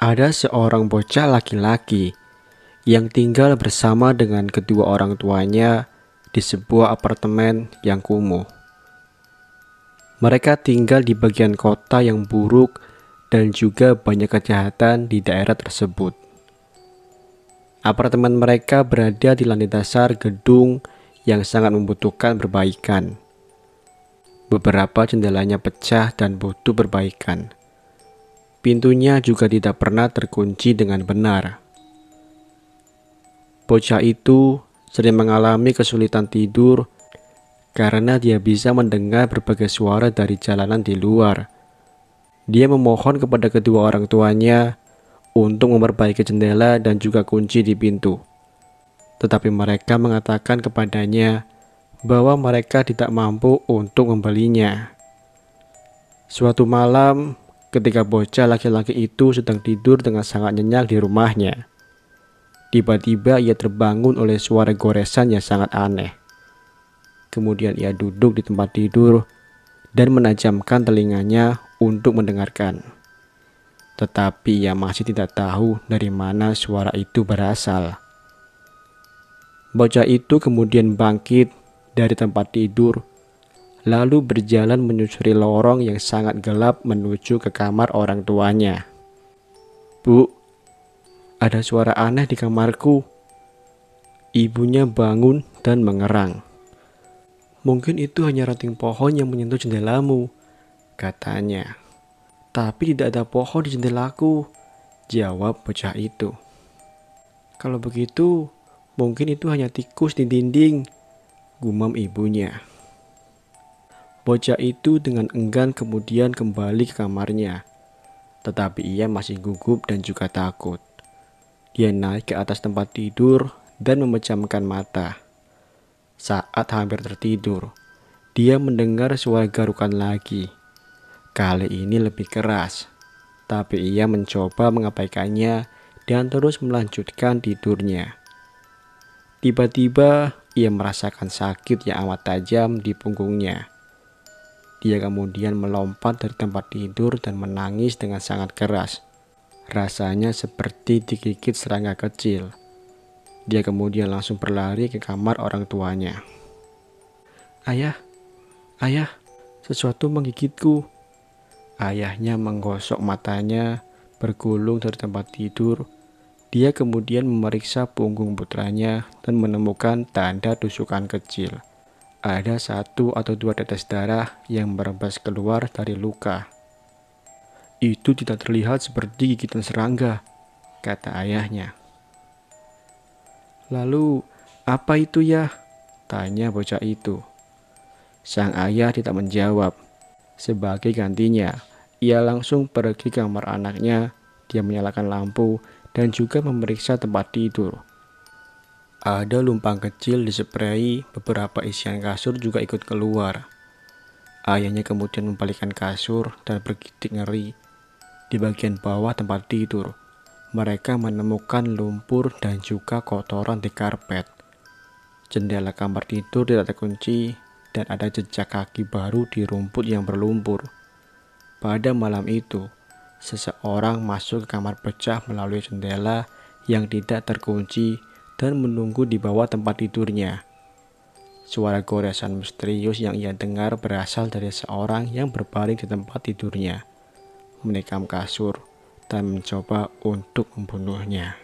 Ada seorang bocah laki-laki yang tinggal bersama dengan kedua orang tuanya di sebuah apartemen yang kumuh. Mereka tinggal di bagian kota yang buruk dan juga banyak kejahatan di daerah tersebut. Apartemen mereka berada di lantai dasar gedung yang sangat membutuhkan perbaikan. Beberapa jendelanya pecah dan butuh perbaikan. Pintunya juga tidak pernah terkunci dengan benar. Bocah itu sering mengalami kesulitan tidur karena dia bisa mendengar berbagai suara dari jalanan di luar. Dia memohon kepada kedua orang tuanya untuk memperbaiki jendela dan juga kunci di pintu. Tetapi mereka mengatakan kepadanya bahwa mereka tidak mampu untuk membelinya. Suatu malam, ketika bocah laki-laki itu sedang tidur dengan sangat nyenyak di rumahnya, tiba-tiba ia terbangun oleh suara goresan yang sangat aneh. Kemudian ia duduk di tempat tidur dan menajamkan telinganya untuk mendengarkan. Tetapi ia masih tidak tahu dari mana suara itu berasal. Bocah itu kemudian bangkit dari tempat tidur, lalu berjalan menyusuri lorong yang sangat gelap menuju ke kamar orang tuanya. "Bu, ada suara aneh di kamarku." Ibunya bangun dan mengerang. "Mungkin itu hanya ranting pohon yang menyentuh jendelamu," katanya. "Tapi tidak ada pohon di jendelaku," jawab bocah itu. "Kalau begitu, mungkin itu hanya tikus di dinding," gumam ibunya. Bocah itu dengan enggan kemudian kembali ke kamarnya. Tetapi ia masih gugup dan juga takut. Dia naik ke atas tempat tidur dan memejamkan mata. Saat hampir tertidur, dia mendengar suara garukan lagi. Kali ini lebih keras, tapi ia mencoba mengabaikannya dan terus melanjutkan tidurnya. Tiba-tiba, ia merasakan sakit yang amat tajam di punggungnya. Dia kemudian melompat dari tempat tidur dan menangis dengan sangat keras. Rasanya seperti digigit serangga kecil. Dia kemudian langsung berlari ke kamar orang tuanya. "Ayah, ayah, sesuatu menggigitku." Ayahnya menggosok matanya, bergulung dari tempat tidur. Dia kemudian memeriksa punggung putranya dan menemukan tanda tusukan kecil. Ada 1 atau 2 tetes darah yang merembes keluar dari luka. "Itu tidak terlihat seperti gigitan serangga," kata ayahnya. "Lalu, apa itu ya?" tanya bocah itu. Sang ayah tidak menjawab. Sebagai gantinya, ia langsung pergi ke kamar anaknya. Dia menyalakan lampu dan juga memeriksa tempat tidur. Ada lumpang kecil disprei, beberapa isian kasur juga ikut keluar. Ayahnya kemudian membalikkan kasur dan bergidik ngeri. Di bagian bawah tempat tidur, mereka menemukan lumpur dan juga kotoran di karpet. Jendela kamar tidur tidak terkunci dan ada jejak kaki baru di rumput yang berlumpur. Pada malam itu, seseorang masuk ke kamar pecah melalui jendela yang tidak terkunci dan menunggu di bawah tempat tidurnya. Suara goresan misterius yang ia dengar berasal dari seorang yang berbaring di tempat tidurnya, menikam kasur dan mencoba untuk membunuhnya.